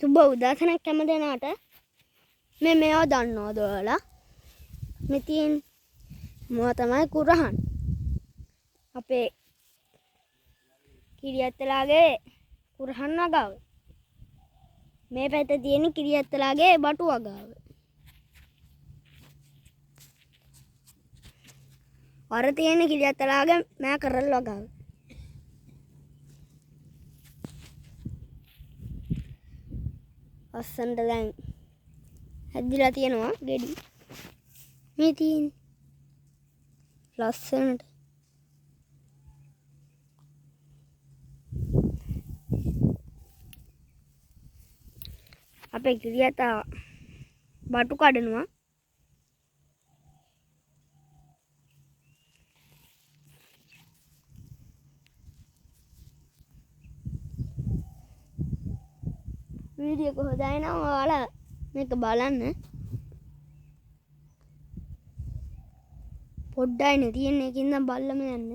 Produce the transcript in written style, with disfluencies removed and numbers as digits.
සුබ උදෑසනක් හැම දෙනාට. මේ මේවා දන්නවද ඔයාලා? මේ තියෙන මොවා තමයි කුරහන්. අපේ කිරියත්තලාගේ කුරහන් වගාව. මේ පැත්තේ තියෙන කිරියත්තලාගේ බටු වගාව. අර තියෙන කිරියත්තලාගේ මෑ කරල් වගාව. අස්සන්ට දැන් හැදිලා තියෙනවා ගෙඩි. මේ තියෙන ලස්සනට අපේ කිරියත්තා බටු කඩනවා. වීඩියෝ එක හොඳයි නම් ඔයාලා මේක බලන්න. පොඩ්ඩයිනේ තියෙන්නේ ඒකින්ද බලලම යන්න.